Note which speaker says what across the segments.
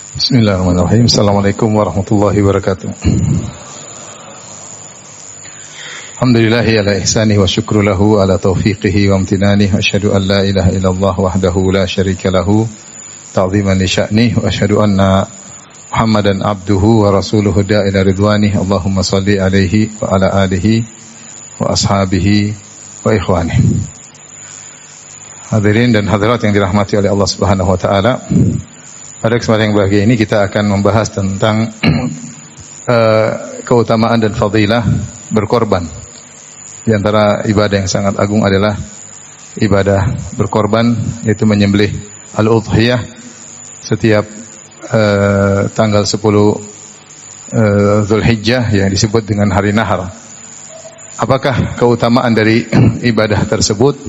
Speaker 1: Bismillahirrahmanirrahim. Assalamualaikum warahmatullahi wabarakatuh. Alhamdulillahi ala ihsanihi wa syukru lahu ala taufiqihi wa amtinanihi. Wa asyhadu an la ilaha illallah wahdahu la syarika lahu ta'ziman li sya'nihi. Wa asyhadu anna Muhammadan abduhu wa rasuluhu da'ila ridwanihi. Allahumma salli alaihi wa ala alihi wa ashabihi wa ikhwanihi. Hadirin dan hadirat yang dirahmati oleh Allah Subhanahu wa taala. Pada kesempatan yang bahagia ini kita akan membahas tentang keutamaan dan fadilah berkorban. Di antara ibadah yang sangat agung adalah ibadah berkorban, yaitu menyembelih al-udhiyah setiap tanggal 10 Zulhijjah yang disebut dengan hari nahar. Apakah keutamaan dari ibadah tersebut?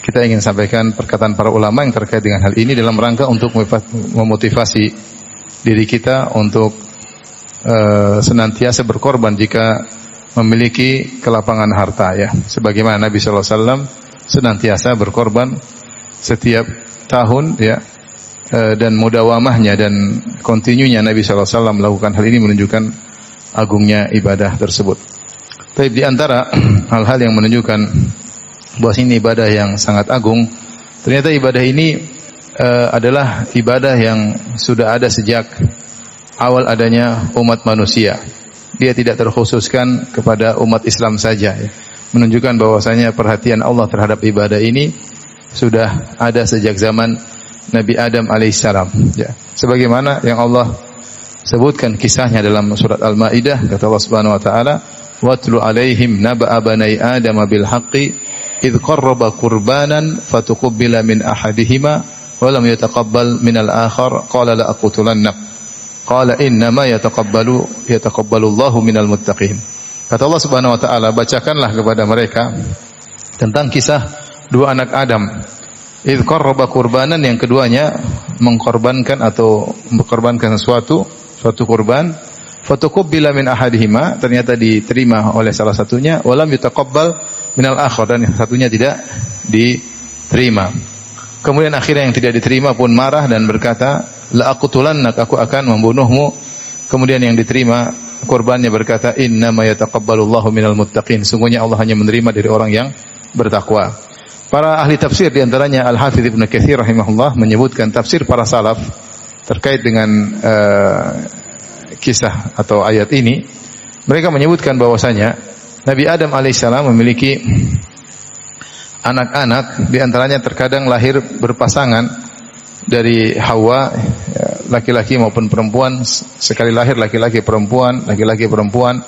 Speaker 1: Kita ingin sampaikan perkataan para ulama yang terkait dengan hal ini dalam rangka untuk memotivasi diri kita untuk senantiasa berkorban jika memiliki kelapangan harta, ya. Sebagaimana Nabi sallallahu alaihi wasallam senantiasa berkorban setiap tahun, ya. Dan mudawamahnya dan kontinunya Nabi sallallahu alaihi wasallam melakukan hal ini menunjukkan agungnya ibadah tersebut. Tapi di antara hal-hal yang menunjukkan bahwa ini ibadah yang sangat agung, ternyata ibadah ini adalah ibadah yang sudah ada sejak awal adanya umat manusia. Dia tidak terkhususkan kepada umat Islam saja, ya. Menunjukkan bahwasanya perhatian Allah terhadap ibadah ini sudah ada sejak zaman Nabi Adam alaihissalam, ya. Sebagaimana yang Allah sebutkan kisahnya dalam surat Al-Maidah, kata Allah Subhanahu wa taala, "Watlu alaihim naba'a bani Adam bil haqqi idh qarraba qurbanan fatuqabbala min ahadihima wa lam yataqabbal min al-akhar qala la aqtulannak qala inna ma yataqabbalu Allahu minal muttaqin." Kata Allah Subhanahu wa taala, bacakanlah kepada mereka tentang kisah dua anak Adam. Idh qarraba qurbanan, yang keduanya mengkorbankan atau mengkorbankan suatu kurban, fatuqabbala min ahadihima, ternyata diterima oleh salah satunya, wa lam yataqabbal minal akhar, dan yang satunya tidak diterima. Kemudian akhirnya yang tidak diterima pun marah dan berkata, la aqtulannak, aku akan membunuhmu. Kemudian yang diterima korbannya berkata, inna ma yataqabbalullahu minal muttaqin, sungguhnya Allah hanya menerima dari orang yang bertakwa. Para ahli tafsir di antaranya Al-Hafidz Ibnu Katsir rahimahullah menyebutkan tafsir para salaf terkait dengan kisah atau ayat ini. Mereka menyebutkan bahwasanya Nabi Adam alaihissalam memiliki anak-anak, di antaranya terkadang lahir berpasangan dari Hawa, laki-laki maupun perempuan, sekali lahir laki-laki perempuan, laki-laki perempuan.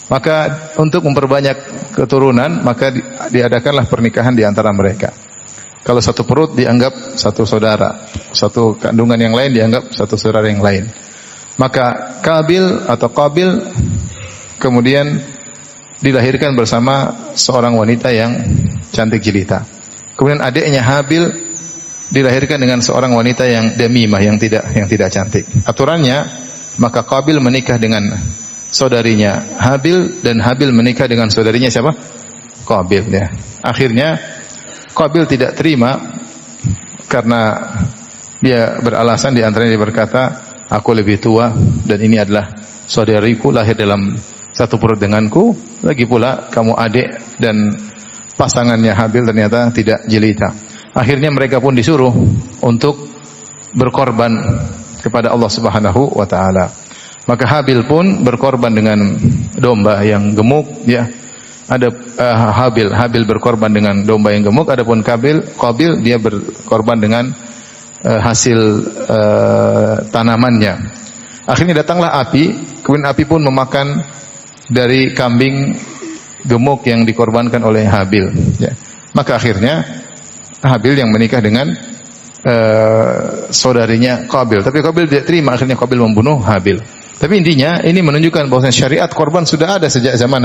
Speaker 1: Maka untuk memperbanyak keturunan, maka diadakanlah pernikahan di antara mereka. Kalau satu perut dianggap satu saudara, satu kandungan yang lain dianggap satu saudara yang lain. Maka Qabil kemudian dilahirkan bersama seorang wanita yang cantik jelita. Kemudian adiknya Habil dilahirkan dengan seorang wanita yang demimah, yang tidak cantik. Aturannya, maka Qabil menikah dengan saudarinya Habil dan Habil menikah dengan saudarinya siapa? Qabil, ya. Akhirnya Qabil tidak terima karena dia beralasan, di antaranya dia berkata, aku lebih tua dan ini adalah saudariku, lahir dalam satu perut denganku, lagi pula kamu adik dan pasangannya Habil ternyata tidak jelita. Akhirnya mereka pun disuruh untuk berkorban kepada Allah Subhanahu wa taala. Maka Habil pun berkorban dengan domba yang gemuk, ya. Ada Habil berkorban dengan domba yang gemuk, adapun Qabil dia berkorban dengan hasil tanamannya. Akhirnya datanglah api, kemudian api pun memakan dari kambing gemuk yang dikorbankan oleh Habil, ya. Maka akhirnya Habil yang menikah dengan saudarinya Qabil. Tapi Qabil tidak terima, akhirnya Qabil membunuh Habil. Tapi intinya ini menunjukkan bahwa syariat korban sudah ada sejak zaman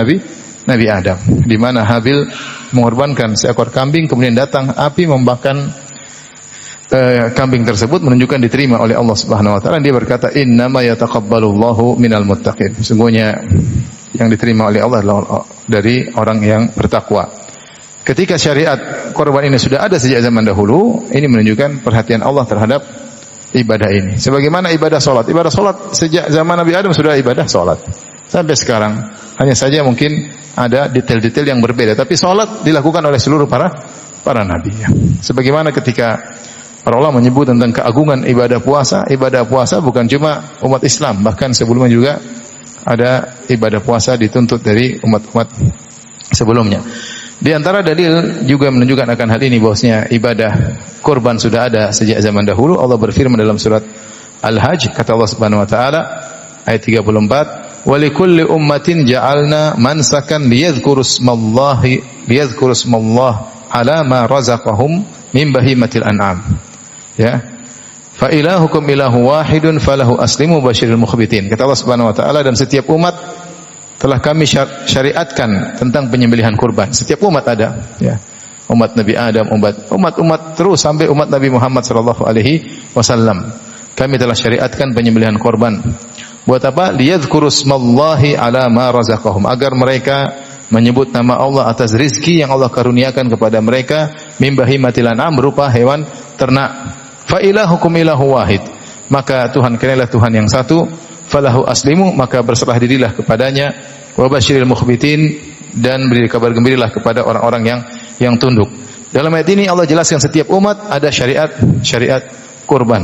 Speaker 1: Nabi Adam, di mana Habil mengorbankan seekor kambing, kemudian datang api membakar kambing tersebut, menunjukkan diterima oleh Allah Subhanahu wa taala. Dia berkata, innama yataqabbalullahu minal muttaqin, sesungguhnya yang diterima oleh Allah adalah dari orang yang bertakwa. Ketika syariat korban ini sudah ada sejak zaman dahulu, ini menunjukkan perhatian Allah terhadap ibadah ini. Sebagaimana ibadah salat. Ibadah salat sejak zaman Nabi Adam sudah ibadah salat. Sampai sekarang. Hanya saja mungkin ada detail-detail yang berbeda. Tapi salat dilakukan oleh seluruh para nabi. Sebagaimana ketika para ulama menyebut tentang keagungan ibadah puasa. Ibadah puasa bukan cuma umat Islam. Bahkan sebelumnya juga ada ibadah puasa dituntut dari umat-umat sebelumnya. Di antara dalil juga menunjukkan akan hal ini bahwasanya ibadah kurban sudah ada sejak zaman dahulu. Allah berfirman dalam surat Al-Hajj, kata Allah Subhanahu wa taala ayat 34, "Wa likulli ummatin ja'alna mansakan liyadhkuru ismallahi ala ma razaqahum min bahimatil an'am." Ya. Fa ilahukum ilahu wahidun falahu aslimu basyiril mukhbitin. Kata Allah Subhanahu wa taala, dan setiap umat telah kami syariatkan tentang penyembelihan kurban. Setiap umat ada, ya. Umat Nabi Adam, umat terus sampai umat Nabi Muhammad sallallahu alaihi wasallam. Kami telah syariatkan penyembelihan kurban. Buat apa? Liyadhkuru ismallahi ala ma razaqahum, agar mereka menyebut nama Allah atas rizki yang Allah karuniakan kepada mereka, min bahimatil an'am, berupa hewan ternak. Fa ilahukum ilahu wahid, maka Tuhan kalian adalah Tuhan yang satu. Falahu aslimu, maka berserah dirilah kepadanya. Wa basyiril mukhbitin, dan beri kabar gembiralah kepada orang-orang yang tunduk. Dalam ayat ini Allah jelaskan setiap umat ada syariat kurban.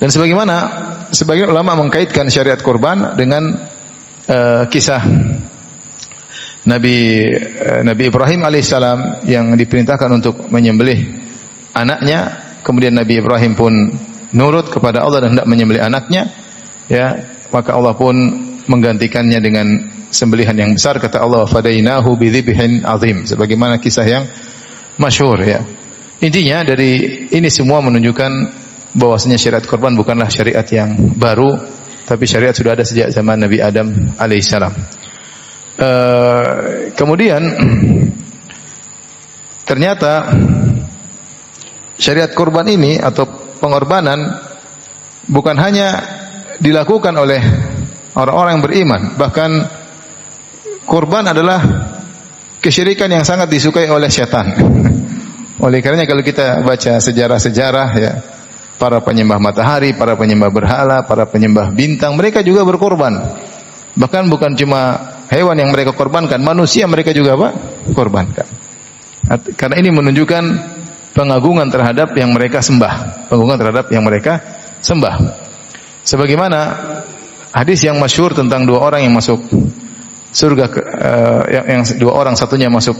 Speaker 1: Dan sebagian ulama mengkaitkan syariat kurban dengan kisah Nabi Ibrahim alaihissalam yang diperintahkan untuk menyembelih anaknya. Kemudian Nabi Ibrahim pun nurut kepada Allah dan hendak menyembelih anaknya, ya, maka Allah pun menggantikannya dengan sembelihan yang besar. Kata Allah, fadainahu bidzibhin azim, sebagaimana kisah yang masyhur, ya. Intinya dari ini semua menunjukkan bahwasanya syariat kurban bukanlah syariat yang baru, tapi syariat sudah ada sejak zaman Nabi Adam alaihissalam. Kemudian ternyata syariat kurban ini atau pengorbanan bukan hanya dilakukan oleh orang-orang yang beriman, bahkan kurban adalah kesyirikan yang sangat disukai oleh syaitan. Oleh karenanya kalau kita baca sejarah-sejarah, ya, para penyembah matahari, para penyembah berhala, para penyembah bintang, mereka juga berkorban. Bahkan bukan cuma hewan yang mereka korbankan, manusia mereka juga korbankan. Karena ini menunjukkan pengagungan terhadap yang mereka sembah, Sebagaimana hadis yang masyhur tentang dua orang yang masuk surga, yang dua orang, satunya masuk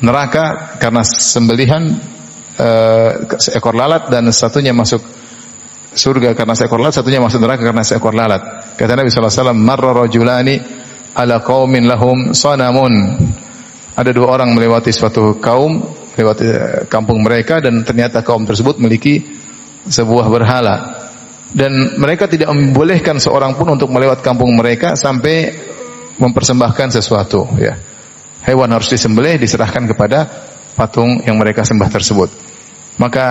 Speaker 1: neraka karena sembelihan seekor lalat, dan satunya masuk surga karena seekor lalat, satunya masuk neraka karena seekor lalat. Kata Nabi sallallahu alaihi wasallam, "Marra rajulani ala qaumin lahum sanamun." Ada dua orang melewati suatu kaum, lewati kampung mereka, dan ternyata kaum tersebut memiliki sebuah berhala, dan mereka tidak membolehkan seorang pun untuk melewati kampung mereka sampai mempersembahkan sesuatu, ya. Hewan harus disembelih, diserahkan kepada patung yang mereka sembah tersebut. Maka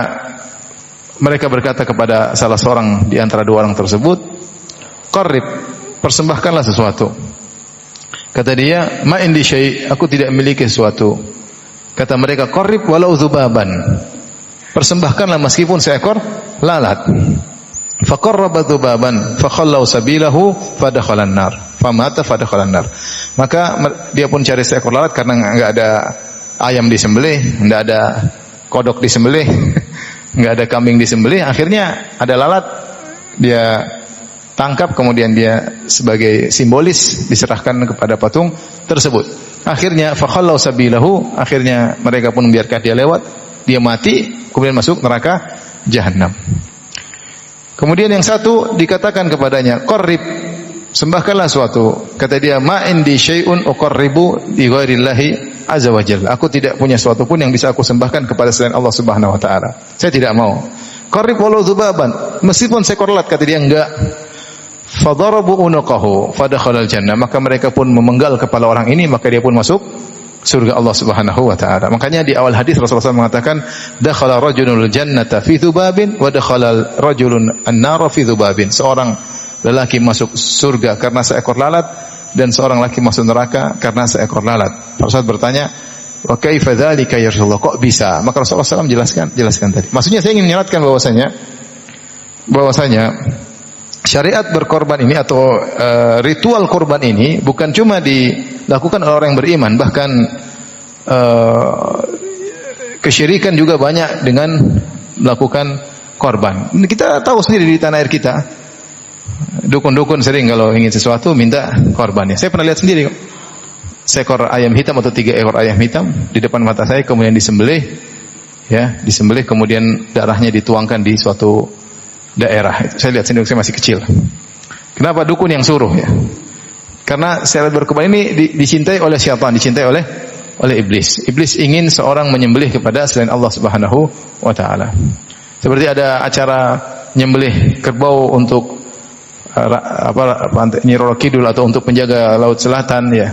Speaker 1: mereka berkata kepada salah seorang di antara dua orang tersebut, "Qarrib, persembahkanlah sesuatu." Kata dia, "Ma indi syai', aku tidak memiliki sesuatu." Kata mereka, "Qarrib walau dzubaban." Persembahkanlah meskipun seekor lalat. Faqarraba dzubaban fakhallau sabilahu fadakhalan nar. Famata fadakhalan nar. Maka dia pun cari seekor lalat karena enggak ada ayam disembelih, enggak ada kodok disembelih, enggak ada kambing disembelih, akhirnya ada lalat, dia tangkap, kemudian dia sebagai simbolis diserahkan kepada patung tersebut. Akhirnya fakhallau sabilahu, akhirnya mereka pun membiarkan dia lewat, dia mati, kemudian masuk neraka jahanam. Kemudian yang satu dikatakan kepadanya, "Qarrib, sembahkanlah suatu." Kata dia, "Ma indi syai'un uqarribu li ghairillahi azza wa jalla." Aku tidak punya sesuatu pun yang bisa aku sembahkan kepada selain Allah Subhanahu wa taala. Saya tidak mau. "Qarrib walau dzubaban." Meskipun seekor lalat, kata dia, enggak. Fadarabu unuqahu fadakhalal jannah. Maka mereka pun memenggal kepala orang ini, maka dia pun masuk surga Allah Subhanahu wa taala. Makanya di awal hadis Rasulullah SAW mengatakan, "Dakhala rajulul jannata fi dzubabin wa dakhala rajulun an-nara fi dzubabin." Seorang lelaki masuk surga karena seekor lalat, dan seorang laki masuk neraka karena seekor lalat. Rasulullah bertanya, "Wa kaifa dzalika ya Rasulullah?" Kok bisa? Maka Rasulullah SAW jelaskan tadi. Maksudnya saya ingin menyeratkan bahwasanya bahwasanya syariat berkorban ini atau ritual korban ini bukan cuma dilakukan oleh orang yang beriman, bahkan kesyirikan juga banyak dengan melakukan korban. Kita tahu sendiri di tanah air kita, dukun-dukun sering kalau ingin sesuatu minta korbannya. Saya pernah lihat sendiri, seekor ayam hitam atau 3 ekor ayam hitam di depan mata saya, kemudian disembelih, ya, disembelih, kemudian darahnya dituangkan di suatu daerah. Saya lihat sendiri, saya masih kecil. Kenapa dukun yang suruh, ya? Karena syariat berkorban ini dicintai oleh syaitan, dicintai oleh iblis. Iblis ingin seorang menyembelih kepada selain Allah Subhanahu wa taala. Seperti ada acara nyembelih kerbau untuk Nyi Roro Kidul atau untuk penjaga Laut Selatan, ya.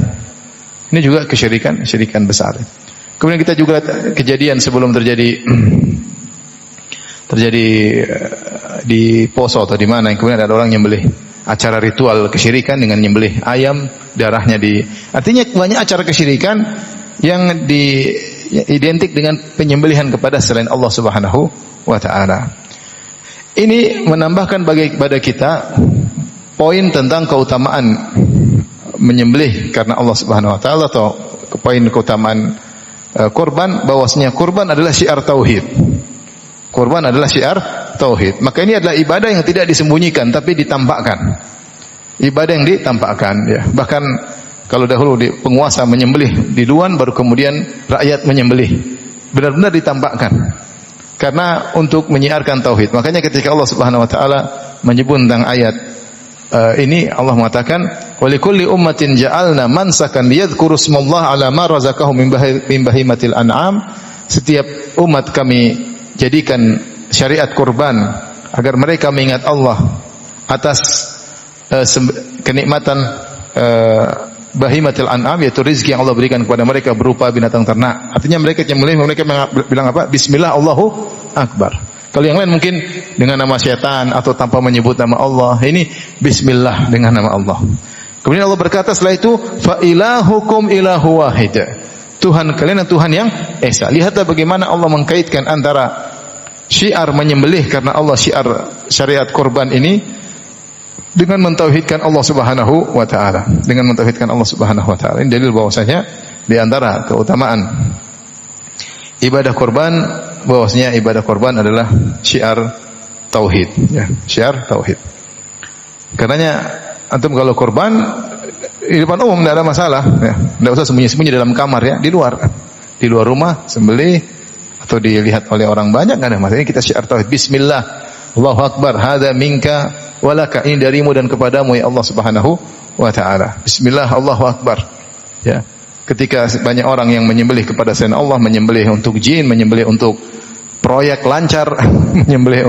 Speaker 1: Ini juga kesyirikan besar. Kemudian kita juga kejadian sebelum terjadi di Poso atau di mana, kemudian ada orang nyembelih, acara ritual kesyirikan dengan nyembelih ayam, darahnya artinya banyak acara kesyirikan yang identik dengan penyembelihan kepada selain Allah Subhanahu wa taala. Ini menambahkan kepada kita poin tentang keutamaan menyembelih karena Allah Subhanahu wa taala, atau poin keutamaan kurban, bahwasanya kurban adalah syiar tauhid. Kurban adalah syiar tauhid. Maka ini adalah ibadah yang tidak disembunyikan tapi ditampakkan. Ibadah yang ditampakkan, ya. Bahkan kalau dahulu penguasa menyembelih di luar, baru kemudian rakyat menyembelih. Benar-benar ditampakkan. Karena untuk menyiarkan tauhid. Makanya ketika Allah Subhanahu wa taala menyebut tentang ayat ini, Allah mengatakan, "Wa likulli ummatin ja'alna mansakan liyadhkuru ismallaha 'ala ma razaqahum min bahimatil an'am." Setiap umat kami jadikan syariat kurban agar mereka mengingat Allah atas kenikmatan bahimatil an'am, yaitu rezeki yang Allah berikan kepada mereka berupa binatang ternak. Artinya mereka menyembelih, mereka bilang apa? Bismillah, Allahu Akbar. Kalau yang lain mungkin dengan nama syaitan atau tanpa menyebut nama Allah. Ini bismillah dengan nama Allah. Kemudian Allah berkata setelah itu, fa ilahukum ilahu wahid. Tuhan kalian adalah Tuhan yang esa. Lihatlah bagaimana Allah mengkaitkan antara syiar menyembelih karena Allah, syiar syariat korban ini, dengan mentauhidkan Allah Subhanahu wa taala. Dengan mentauhidkan Allah Subhanahu wa taala. Ini dalil bahwasanya di antara keutamaan ibadah korban, bahwasanya ibadah korban adalah syiar tauhid, ya, syiar tauhid. Karenanya antum kalau korban di depan umum tidak ada masalah, ya. Tidak usah sembunyi-sembunyi dalam kamar, ya, di luar rumah sembelih atau dilihat oleh orang banyak, nggak ada masalah. Ini kita syiar tauhid. Bismillah, Allahu Akbar, hadza minka walaka, ini darimu dan kepadamu ya Allah Subhanahu wa taala. Bismillah, Allahu Akbar. Ya. Ketika banyak orang yang menyembelih kepada selain Allah, menyembelih untuk jin, menyembelih untuk proyek lancar, menyembelih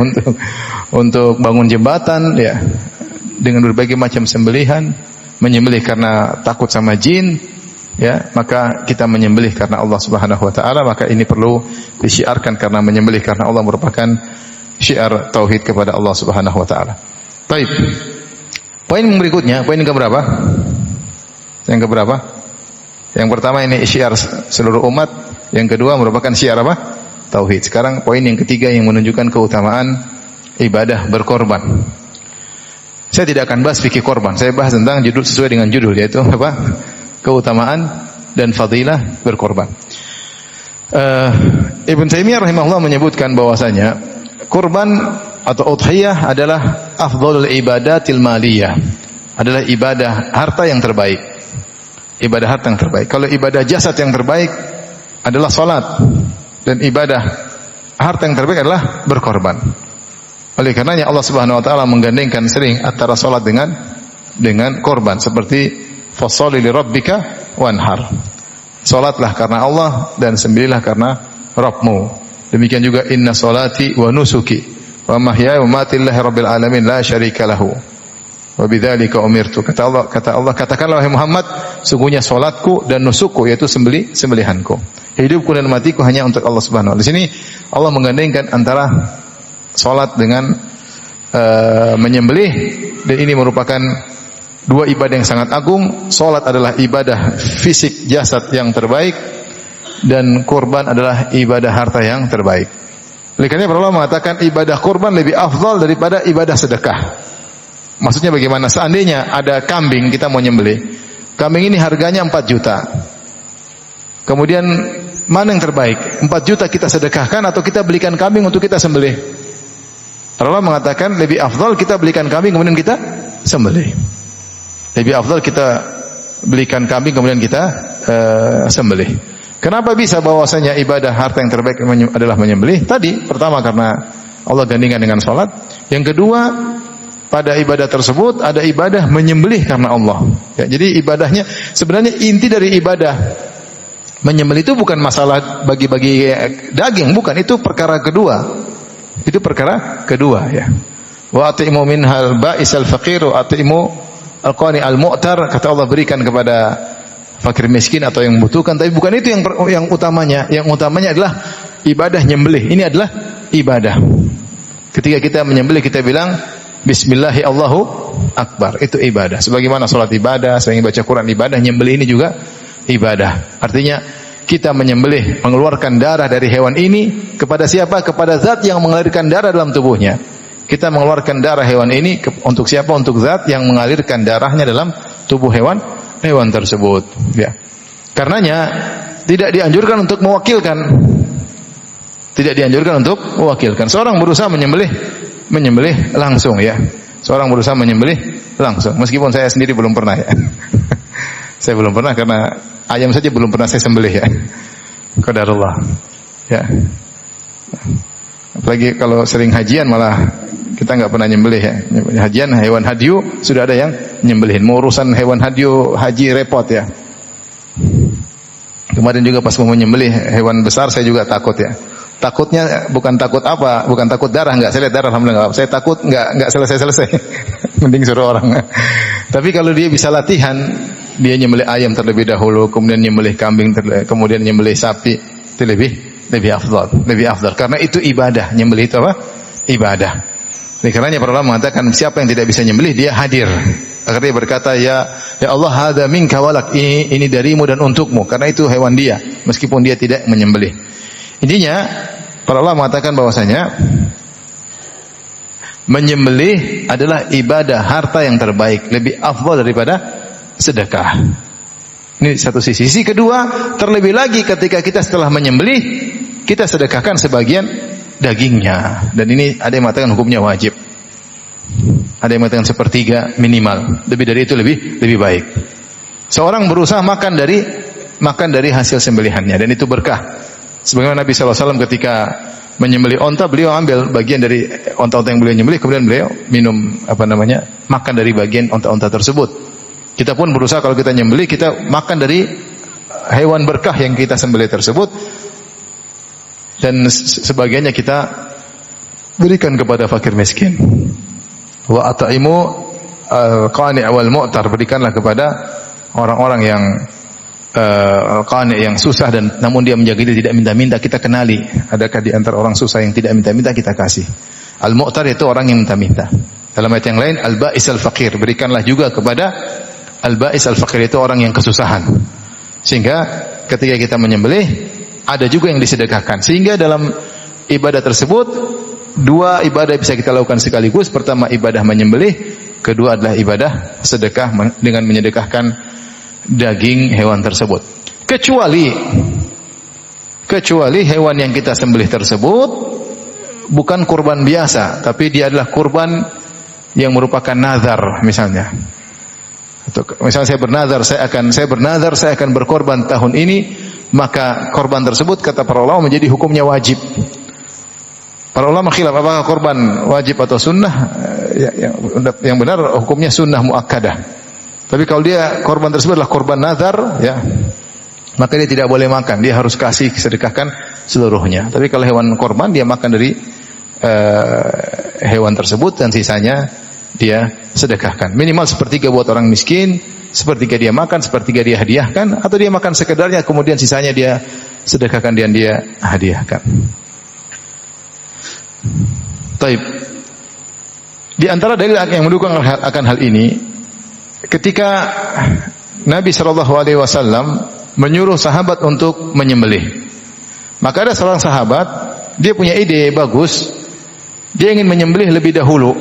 Speaker 1: untuk bangun jembatan, ya, dengan berbagai macam sembelihan, menyembelih karena takut sama jin, ya, maka kita menyembelih karena Allah Subhanahu wa taala, maka ini perlu disyiarkan karena menyembelih karena Allah merupakan syiar tauhid kepada Allah Subhanahu wa taala. Baik. Poin berikutnya, poin yang keberapa? Yang keberapa? Yang pertama ini syiar seluruh umat, yang kedua merupakan syiar apa? Tauhid. Sekarang poin yang ketiga yang menunjukkan keutamaan ibadah berkorban. Saya tidak akan bahas fikih korban. Saya bahas tentang judul sesuai dengan judul, yaitu apa? Keutamaan dan fadilah berkorban. Ibn Taimiyah rahimahullah menyebutkan bahwasanya kurban atau udhiyah adalah afdhalul ibadatil maliyah. Adalah ibadah harta yang terbaik. Ibadah harta yang terbaik. Kalau ibadah jasad yang terbaik adalah salat, dan ibadah harta yang terbaik adalah berkorban. Oleh karenanya Allah Subhanahu wa taala menggandengkan sering antara salat dengan korban, seperti fasholli li rabbika wanhar. Salatlah karena Allah dan sembelihlah karena Rabbmu. Demikian juga inna salati wa nusuki wa mahyaya wa mamati lillahi rabbil alamin la syarika lahu. Wa bidzalika umirtu. Kata Allah, katakanlah wahai Muhammad, sungguhnya salatku dan nusukku, yaitu sembelihanku. Hidupku dan matiku hanya untuk Allah Subhanahu wa taala. Di sini Allah menggandengkan antara salat dengan menyembelih, dan ini merupakan dua ibadah yang sangat agung. Salat adalah ibadah fisik jasad yang terbaik, dan kurban adalah ibadah harta yang terbaik. Oleh karena para ulama mengatakan ibadah kurban lebih afdal daripada ibadah sedekah. Maksudnya bagaimana? Seandainya ada kambing kita mau nyembelih, kambing ini harganya 4 juta. Kemudian mana yang terbaik? 4 juta kita sedekahkan atau kita belikan kambing untuk kita sembelih? Allah mengatakan lebih afdal kita belikan kambing kemudian kita sembelih. Lebih afdal kita belikan kambing kemudian kita sembelih. Kenapa bisa bahwasanya ibadah harta yang terbaik adalah menyembelih? Tadi pertama karena Allah gandingkan dengan salat. Yang kedua, pada ibadah tersebut ada ibadah menyembelih karena Allah. Ya, jadi ibadahnya sebenarnya inti dari ibadah menyembelih itu bukan masalah bagi-bagi daging, bukan, itu perkara kedua. Itu perkara kedua ya. Wa atimu minhal ba'isal faqir wa atimu al-qani al-mu'tar, kata Allah berikan kepada fakir miskin atau yang membutuhkan, tapi bukan itu yang utamanya. Yang utamanya adalah ibadah nyembelih. Ini adalah ibadah. Ketika kita menyembelih kita bilang bismillahi Allahu akbar, itu ibadah. Sebagaimana salat ibadah, sebagaimana baca Quran ibadah, nyembelih ini juga ibadah. Artinya kita menyembelih, mengeluarkan darah dari hewan ini kepada siapa? Kepada zat yang mengalirkan darah dalam tubuhnya. Kita mengeluarkan darah hewan ini untuk siapa? Untuk zat yang mengalirkan darahnya dalam tubuh hewan tersebut. Ya. Karenanya tidak dianjurkan untuk mewakilkan. Tidak dianjurkan untuk mewakilkan. Seorang berusaha menyembelih langsung ya. Seorang berusaha menyembelih langsung. Meskipun saya sendiri belum pernah ya. Saya belum pernah karena ayam saja belum pernah saya sembelih ya. Qadarullah. Ya. Apalagi kalau sering hajian malah kita enggak pernah nyembelih ya. Hajian hewan hadyu sudah ada yang nyembelihin. Mau urusan hewan hadyu haji repot ya. Kemarin juga pas mau nyembelih hewan besar saya juga takut ya. Takutnya bukan takut apa, bukan takut darah, enggak, saya lihat darah alhamdulillah enggak. Saya takut enggak selesai-selesai. Mending suruh orang. Tapi kalau dia bisa latihan, dia nyembelih ayam terlebih dahulu, kemudian nyembelih kambing, kemudian nyembelih sapi, itu lebih afdal. Karena itu ibadah. Nyembelih itu apa? Ibadah. Oleh karenanya para ulama mengatakan siapa yang tidak bisa nyembelih dia hadir. Akhirnya dia berkata ya Allah hadza minka walak, ini darimu dan untukmu, karena itu hewan dia meskipun dia tidak menyembelih. Intinya para ulama mengatakan bahwasanya menyembelih adalah ibadah harta yang terbaik, lebih afdal daripada sedekah. Ini satu sisi. Sisi kedua, terlebih lagi ketika kita setelah menyembelih, kita sedekahkan sebagian dagingnya. Dan ini ada yang mengatakan hukumnya wajib. Ada yang mengatakan sepertiga minimal. Lebih dari itu lebih baik. Seorang berusaha makan dari hasil sembelihannya, dan itu berkah. Sebagaimana Nabi SAW ketika menyembelih onta, beliau ambil bagian dari onta-onta yang beliau nyembelih, kemudian beliau minum makan dari bagian onta-onta tersebut. Kita pun berusaha kalau kita nyembelih, kita makan dari hewan berkah yang kita sembelih tersebut, dan sebagiannya kita berikan kepada fakir miskin. Wa at'imu al-qani' wal mu'tar, berikanlah kepada orang-orang yang qani', yang susah dan namun dia menjaga diri tidak minta-minta, kita kenali. Adakah di antara orang susah yang tidak minta-minta, kita kasih. Al-mu'tar itu orang yang minta-minta. Dalam ayat yang lain al-ba'is al-faqir, berikanlah juga kepada al-ba'is al-faqir, itu orang yang kesusahan. Sehingga ketika kita menyembelih ada juga yang disedekahkan. Sehingga dalam ibadah tersebut dua ibadah bisa kita lakukan sekaligus. Pertama ibadah menyembelih, kedua adalah ibadah sedekah dengan menyedekahkan daging hewan tersebut. Kecuali hewan yang kita sembelih tersebut bukan kurban biasa, tapi dia adalah kurban yang merupakan nazar misalnya. Atau misalnya saya bernazar saya akan berkorban tahun ini, maka korban tersebut kata para ulama menjadi hukumnya wajib. Para ulama khilaf apakah korban wajib atau sunnah. Yang benar hukumnya sunnah muakkadah. Tapi kalau dia korban tersebut adalah korban nazar, ya, maka dia tidak boleh makan. Dia harus kasih sedekahkan seluruhnya. Tapi kalau hewan korban, dia makan dari hewan tersebut dan sisanya dia sedekahkan. Minimal sepertiga buat orang miskin, sepertiga dia makan, sepertiga dia hadiahkan, atau dia makan sekedarnya, kemudian sisanya dia sedekahkan dan dia hadiahkan. Taib. Di antara dalil yang mendukung akan hal ini, ketika Nabi SAW menyuruh sahabat untuk menyembelih, maka ada seorang sahabat dia punya ide bagus, dia ingin menyembelih lebih dahulu,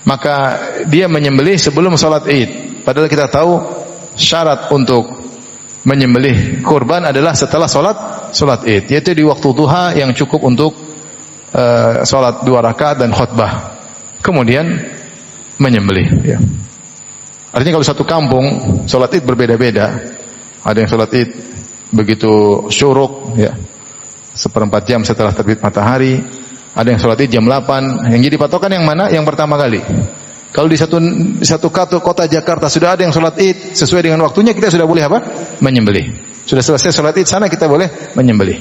Speaker 1: maka dia menyembelih sebelum salat Id. Padahal kita tahu syarat untuk menyembelih kurban adalah setelah salat Id, yaitu di waktu duha yang cukup untuk salat 2 rakaat dan khutbah. Kemudian menyembelih, ya. Artinya kalau satu kampung salat Id berbeda-beda. Ada yang salat Id begitu syuruk, ya, 1/4 jam setelah terbit matahari. Ada yang sholat Id jam 8. Yang jadi patokan yang mana? Yang pertama kali. Kalau di satu kota Jakarta sudah ada yang sholat Id sesuai dengan waktunya, kita sudah boleh apa? Menyembelih. Sudah selesai sholat Id sana, kita boleh menyembelih.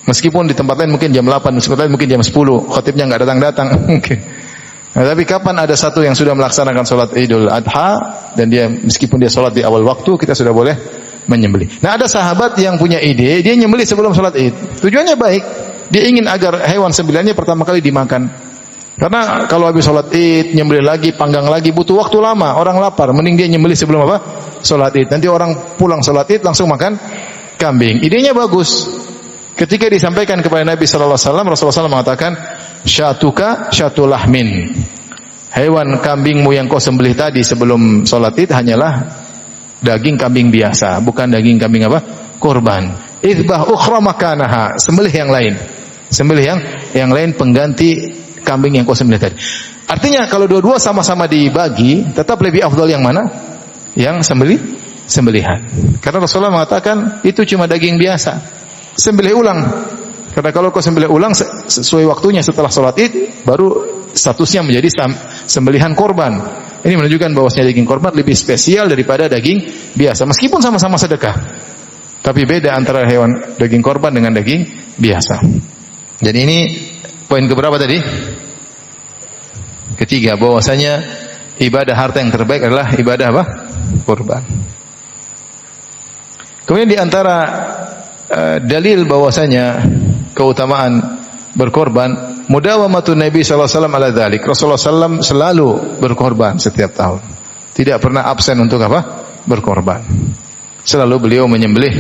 Speaker 1: Meskipun di tempat lain mungkin jam 8, di tempat lain mungkin jam 10, khatibnya nggak datang-datang mungkin. Nah, tapi kapan ada satu yang sudah melaksanakan sholat Idul Adha dan dia meskipun dia sholat di awal waktu, kita sudah boleh menyembelih. Nah, ada sahabat yang punya ide, dia nyembelih sebelum sholat Id. Tujuannya baik. Dia ingin agar hewan sembelihannya pertama kali dimakan. Karena kalau habis sholat Id, nyembelih lagi, panggang lagi, butuh waktu lama. Orang lapar, mending dia nyembelih sebelum apa? Sholat Id. Nanti orang pulang sholat Id langsung makan kambing. Idenya bagus. Ketika disampaikan kepada Nabi sallallahu alaihi wasallam, Rasulullah SAW mengatakan, "Syatuka syatul lahmin." Hewan kambingmu yang kau sembelih tadi sebelum sholat Id hanyalah daging kambing biasa, bukan daging kambing apa? Kurban. Idbah ukhra makanaha, sembelih yang lain. Sembelih yang lain pengganti kambing yang kau sembelih tadi. Artinya kalau dua-dua sama-sama dibagi, tetap lebih afdal yang mana? Yang sembelihan. Karena Rasulullah mengatakan itu cuma daging biasa. Sembelih ulang. Karena kalau kau sembelih ulang sesuai waktunya setelah sholat Id, baru statusnya menjadi sembelihan korban. Ini menunjukkan bahwasanya daging korban lebih spesial daripada daging biasa. Meskipun sama-sama sedekah, tapi beda antara hewan daging korban dengan daging biasa. Jadi ini poin keberapa tadi? Ketiga, bahwasanya ibadah harta yang terbaik adalah ibadah apa? Kurban. Kemudian di antara dalil bahwasanya keutamaan berkorban, mudawamatun Nabi sallallahu alaihi wasallam ala dzalik. Rasulullah sallallahu selalu berkorban setiap tahun. Tidak pernah absen untuk apa? Berkorban. Selalu beliau menyembelih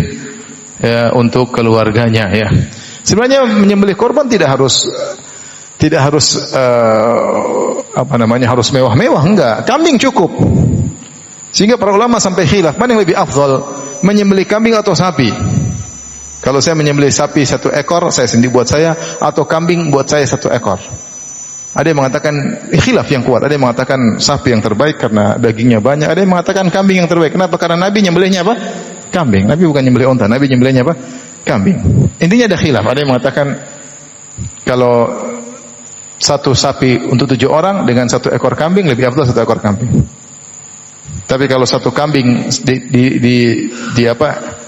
Speaker 1: untuk keluarganya, ya. Sebenarnya menyembelih korban tidak harus harus mewah-mewah, enggak. Kambing cukup. Sehingga para ulama sampai khilaf, mana yang lebih afdal, menyembelih kambing atau sapi? Kalau saya menyembelih sapi 1 ekor, saya sendiri buat saya, atau kambing buat saya 1 ekor. Ada yang mengatakan khilaf yang kuat, ada yang mengatakan sapi yang terbaik karena dagingnya banyak, ada yang mengatakan kambing yang terbaik. Kenapa? Karena Nabi nyembelihnya apa? Kambing. Nabi bukan nyembelih unta, Nabi nyembelihnya apa? Kambing. Intinya ada khilaf. Ada yang mengatakan kalau 1 sapi untuk 7 orang dengan 1 ekor kambing lebih afdal 1 ekor kambing. Tapi kalau 1 kambing di apa?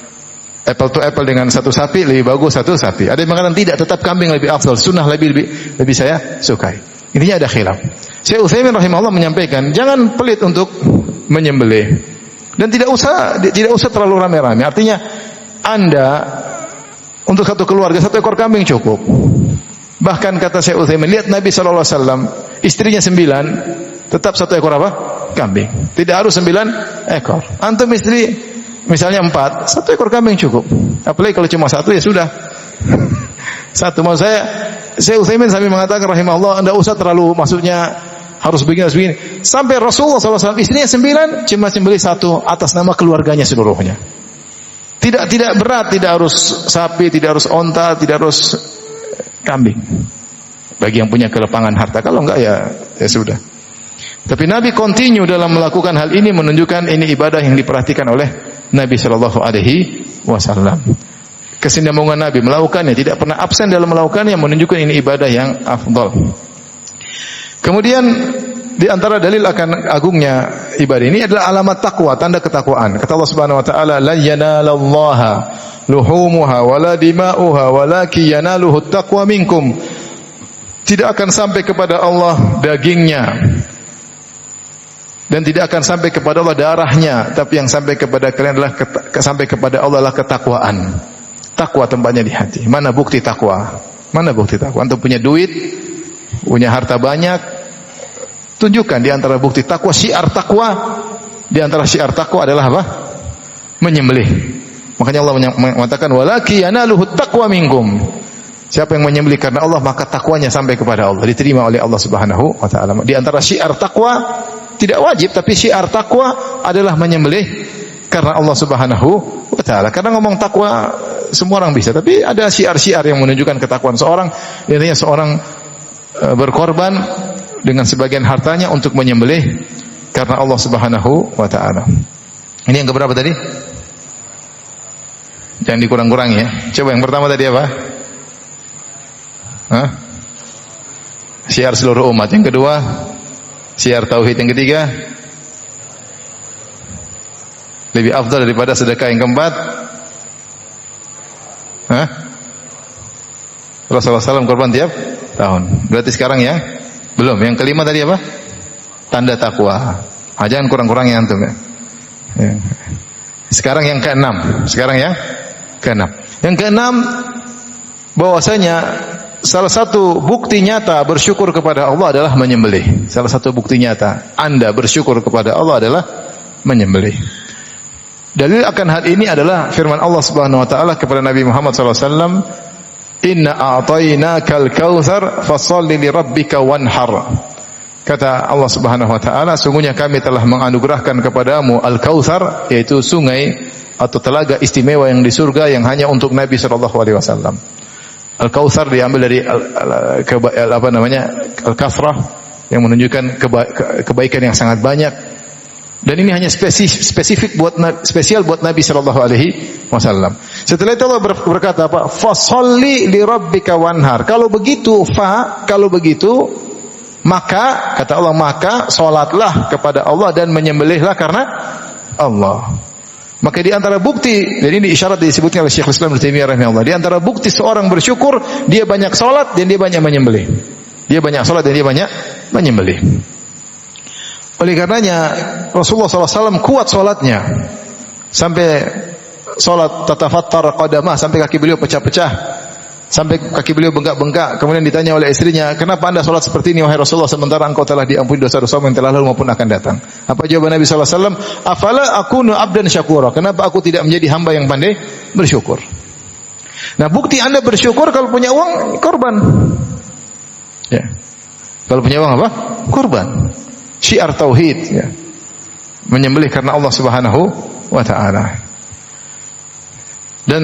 Speaker 1: Apple to apple dengan 1 sapi lebih bagus 1 sapi. Ada yang mengatakan tidak, tetap kambing lebih afdal, sunnah lebih saya sukai. Intinya ada khilaf. Syekh Utsaimin rahimahullah menyampaikan, jangan pelit untuk menyembelih. Dan tidak usah terlalu rame-rame. Artinya Anda untuk 1 keluarga 1 ekor kambing cukup. Bahkan kata Syekh Utsaimin, lihat Nabi sallallahu alaihi wasallam, istrinya 9, tetap 1 ekor apa? Kambing. Tidak harus 9 ekor. Antum istri misalnya 4, 1 ekor kambing cukup. Apalagi kalau cuma 1 ya sudah. 1, maksud saya, Syekh Utsaimin sampai mengatakan rahimahullah, Anda usah terlalu, maksudnya harus begini. Sampai Rasulullah SAW istrinya 9, cuma sembelih 1 atas nama keluarganya seluruhnya. Tidak berat, tidak harus sapi, tidak harus onta, tidak harus kambing. Bagi yang punya kelepangan harta, kalau enggak ya sudah. Tapi Nabi continue dalam melakukan hal ini, menunjukkan ini ibadah yang diperhatikan oleh Nabi sallallahu alaihi wasallam. Kesinambungan Nabi melakukannya, tidak pernah absen dalam melakukannya, menunjukkan ini ibadah yang afdal. Kemudian di antara dalil akan agungnya ibadah ini adalah alamat takwa, tanda ketakwaan. Kata Allah Subhanahu wa taala, "La yanalallaha luhumuha wala dima'uha walakin yanaluhu taqwa minkum." Tidak akan sampai kepada Allah dagingnya dan tidak akan sampai kepada Allah darahnya, tapi yang sampai kepada kalian adalah sampai kepada Allah adalah ketakwaan. Takwa tempatnya di hati. Mana bukti takwa? Mana bukti takwa? Antum punya duit, punya harta banyak, tunjukkan di antara bukti takwa, syiar takwa. Di antara syiar takwa adalah apa? Menyembelih. Makanya Allah mengatakan walaki yanaluhu taqwa minkum. Siapa yang menyembelih karena Allah maka takwanya sampai kepada Allah, diterima oleh Allah Subhanahu wa taala. Di antara syiar takwa tidak wajib, tapi syiar takwa adalah menyembelih karena Allah Subhanahu wa taala. Karena ngomong takwa semua orang bisa, tapi ada syiar-syiar yang menunjukkan ketakwaan seorang. Intinya seorang berkorban dengan sebagian hartanya untuk menyembelih karena Allah Subhanahu wa taala. Ini yang keberapa tadi? Jangan dikurang-kurangi ya. Coba yang pertama tadi apa? Hah? Syiar seluruh umat. Yang kedua, syiar tauhid. Yang ketiga, lebih afdal daripada sedekah. Yang keempat, hah? Rasulullah SAW korban tiap tahun. Berarti sekarang ya? Belum. Yang kelima tadi apa? Tanda takwa. Jangan kurang-kurangi antum ya. Sekarang yang keenam. Yang keenam, bahwasanya salah satu bukti nyata bersyukur kepada Allah adalah menyembelih. Salah satu bukti nyata Anda bersyukur kepada Allah adalah menyembelih. Dalil akan hal ini adalah firman Allah Subhanahu wa taala kepada Nabi Muhammad sallallahu alaihi wasallam, "Inna a'tainakal kautsar fasholli li rabbika wanhar." Kata Allah Subhanahu wa taala, sungguhnya kami telah menganugerahkan kepadamu al-kautsar, yaitu sungai atau telaga istimewa yang di surga yang hanya untuk Nabi sallallahu alaihi wasallam. Al-Kautsar diambil dari al-kathrah yang menunjukkan kebaikan yang sangat banyak. Dan ini hanya spesifik spesial buat Nabi sallallahu alaihi wasallam. Setelah itu Allah berkata apa? Fasholli li rabbika wanhar. Kalau begitu maka kata Allah, maka salatlah kepada Allah dan menyembelihlah karena Allah. Maka di antara bukti, jadi ini isyarat disebutkan oleh Syekhul Islam Ibnu Taimiyah rahimahullah. Di antara bukti seorang bersyukur, dia banyak salat dan dia banyak menyembelih. Oleh karenanya Rasulullah SAW kuat salatnya sampai salat tatafattar qadamah, sampai kaki beliau pecah-pecah, sampai kaki beliau bengkak-bengkak. Kemudian ditanya oleh istrinya, kenapa anda salat seperti ini wahai Rasulullah, sementara engkau telah diampuni dosa-dosa yang telah lalu maupun akan datang? Apa jawaban Nabi sallallahu alaihi wasallam? Afala akunu abdan syakura. Kenapa aku tidak menjadi hamba yang pandai bersyukur? Nah, bukti anda bersyukur kalau punya uang korban. Ya. Kalau punya uang apa? Korban. Syiar tauhid ya. Menyembelih karena Allah Subhanahu wa taala. Dan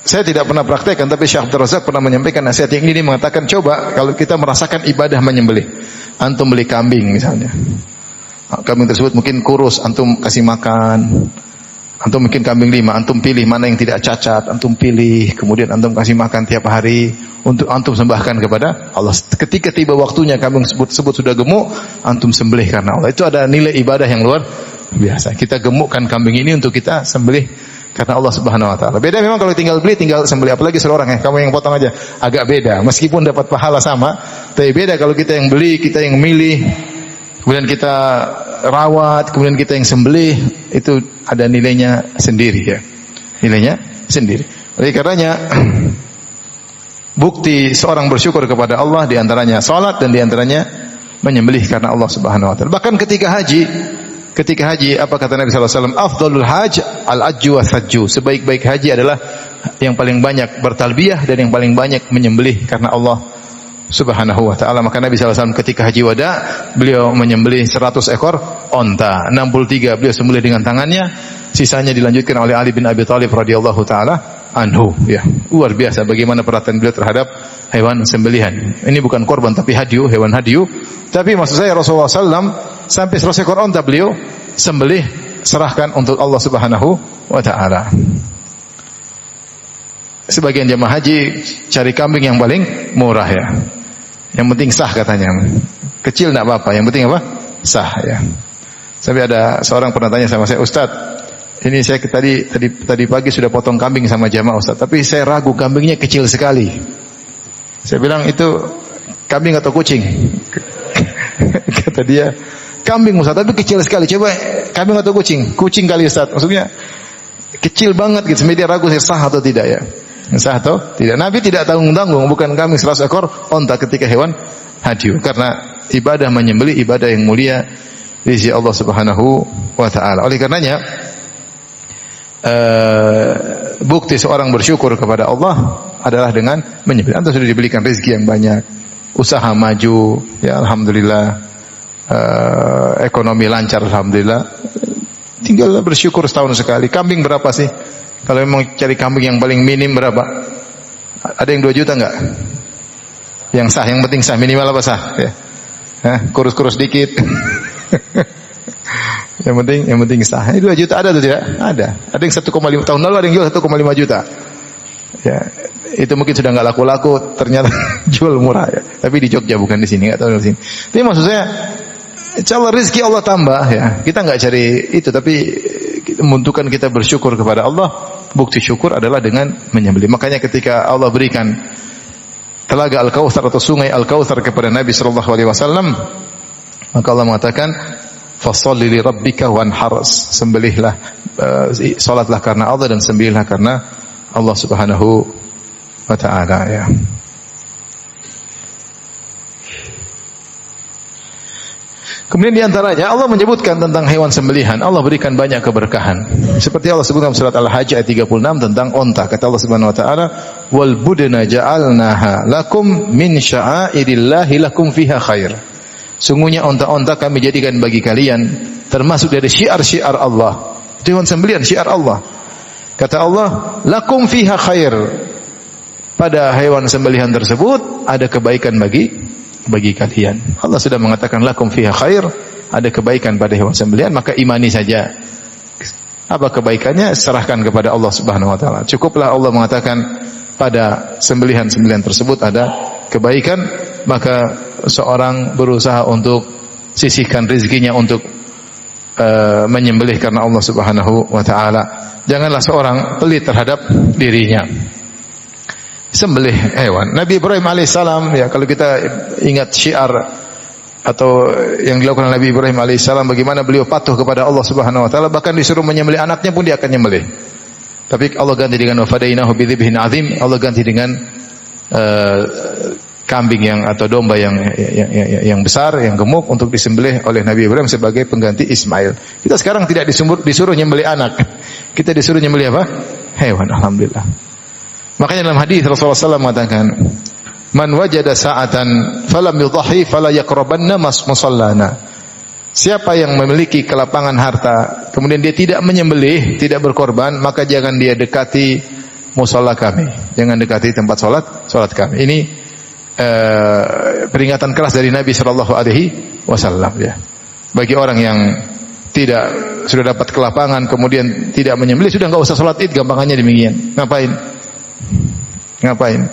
Speaker 1: saya tidak pernah praktekkan, tapi Syekh Abdul Razak pernah menyampaikan nasihat yang ini. Dia mengatakan, coba kalau kita merasakan ibadah menyembelih. Antum beli kambing misalnya. Kambing tersebut mungkin kurus, antum kasih makan. Antum mungkin kambing 5, antum pilih mana yang tidak cacat, antum pilih. Kemudian antum kasih makan tiap hari. Untuk antum sembahkan kepada Allah. Ketika tiba waktunya kambing tersebut sudah gemuk, antum sembelih karena Allah. Itu ada nilai ibadah yang luar biasa. Kita gemukkan kambing ini untuk kita sembelih karena Allah Subhanahu wa taala. Beda memang kalau tinggal beli, tinggal sembelih, apalagi seorang ya, kamu yang potong aja, agak beda. Meskipun dapat pahala sama, tapi beda kalau kita yang beli, kita yang milih, kemudian kita rawat, kemudian kita yang sembelih, itu ada nilainya sendiri ya. Nilainya sendiri. Oleh karenanya bukti seorang bersyukur kepada Allah di antaranya salat dan di antaranya menyembelih karena Allah Subhanahu wa taala. Bahkan ketika haji, apa kata Nabi sallallahu alaihi wasallam? Afdhalul hajj al-ajju was-sajju. Sebaik-baik haji adalah yang paling banyak bertalbiyah dan yang paling banyak menyembelih karena Allah Subhanahu wa taala. Maka Nabi sallallahu alaihi wasallam ketika haji wada, beliau menyembelih 100 ekor onta, 63 beliau sembelih dengan tangannya, sisanya dilanjutkan oleh Ali bin Abi Thalib radhiyallahu taala anhu ya. Luar biasa bagaimana perhatian beliau terhadap hewan sembelihan. Ini bukan korban tapi hadiu, hewan hadiu. Tapi maksud saya Rasulullah SAW sampai 100 ekor onta beliau sembelih, serahkan untuk Allah Subhanahu wa taala. Sebagian jemaah haji cari kambing yang paling murah ya. Yang penting sah katanya. Kecil enggak apa-apa, yang penting apa? Sah ya. Sampai ada seorang pernah tanya sama saya, "Ustaz, ini saya tadi pagi sudah potong kambing sama jamaah Ustaz, tapi saya ragu kambingnya kecil sekali." Saya bilang, "Itu kambing atau kucing?" Kata dia, "Kambing Ustaz, tapi kecil sekali." Coba kambing atau kucing? Kucing kali Ustaz. Maksudnya kecil banget gitu. Sampai dia ragu saya sah atau tidak ya. Sah atau tidak. Nabi tidak tanggung-tanggung, bukan kambing 100 ekor onta ketika hewan hadiu. Karena ibadah menyembelih ibadah yang mulia di sisi Allah Subhanahu wa taala. Oleh karenanya bukti seorang bersyukur kepada Allah adalah dengan menyembelih. Antum sudah diberikan rezeki yang banyak, usaha maju, ya alhamdulillah, ekonomi lancar alhamdulillah. Tinggal bersyukur setahun sekali. Kambing berapa sih? Kalau memang cari kambing yang paling minim berapa? Ada yang 2 juta enggak? Yang sah, yang penting sah, minimal apa sah? Ya. Kurus-kurus dikit. Yang penting sah. Ini 2 juta ada atau tidak? Ada. Ada yang 1,5 tahun lalu ada yang jual 1,5 juta. Ya, itu mungkin sudah enggak laku-laku, ternyata jual murah ya. Tapi di Jogja bukan di sini, enggak tahu di sini. Tapi maksud saya, insyaallah rezeki Allah tambah ya. Kita enggak cari itu, tapi membutuhkan kita bersyukur kepada Allah. Bukti syukur adalah dengan menyembelih. Makanya ketika Allah berikan telaga Al-Kautsar atau sungai Al-Kautsar kepada Nabi sallallahu alaihi wasallam, maka Allah mengatakan fasholli li rabbika wanhar, sembelihlah, salatlah karena Allah dan sembelihlah karena Allah Subhanahu wa taala ya. Kemudian di antaranya Allah menyebutkan tentang hewan sembelihan, Allah berikan banyak keberkahan. Seperti Allah sebutkan dalam surat Al-Hajj ayat 36 tentang onta. Kata Allah Subhanahu wa taala, "Wal budna ja'alnaha lakum min sya'airillahi lakum fiha khair." Sungguhnya onta-onta kami jadikan bagi kalian termasuk dari syiar-syiar Allah. Itu hewan sembelihan, syiar Allah. Kata Allah, "Lakum fiha khair." Pada hewan sembelihan tersebut ada kebaikan bagi kalian. Allah sudah mengatakan lakum fiha khair, ada kebaikan pada hewan sembelihan, maka imani saja. Apa kebaikannya? Serahkan kepada Allah Subhanahu wa taala. Cukuplah Allah mengatakan pada sembelihan-sembelihan tersebut ada kebaikan, maka seorang berusaha untuk sisihkan rezekinya untuk menyembelih karena Allah Subhanahu wa taala. Janganlah seorang pelit terhadap dirinya. Sembelih hewan. Nabi Ibrahim alaihissalam, ya kalau kita ingat syiar atau yang dilakukan Nabi Ibrahim alaihissalam, bagaimana beliau patuh kepada Allah Subhanahu wa taala, bahkan disuruh menyembelih anaknya pun dia akan nyembelih. Tapi Allah ganti dengan wafadainahu bidzibhin azim, Allah ganti dengan kambing yang atau domba yang besar, yang gemuk untuk disembelih oleh Nabi Ibrahim sebagai pengganti Ismail. Kita sekarang tidak disuruh nyembelih anak. Kita disuruh nyembelih apa? Hewan, alhamdulillah. Makanya dalam hadis Rasulullah SAW mengatakan, "Man wajada sa'atan falam yudhi fala yaqrabanna musallana." Siapa yang memiliki kelapangan harta, kemudian dia tidak menyembelih, tidak berkorban, maka jangan dia dekati musalla kami. Jangan dekati tempat salat kami. Ini peringatan keras dari Nabi sallallahu alaihi wasallam ya. Bagi orang yang sudah dapat kelapangan kemudian tidak menyembelih, sudah enggak usah salat Id, gampangannya demikian. Ngapain?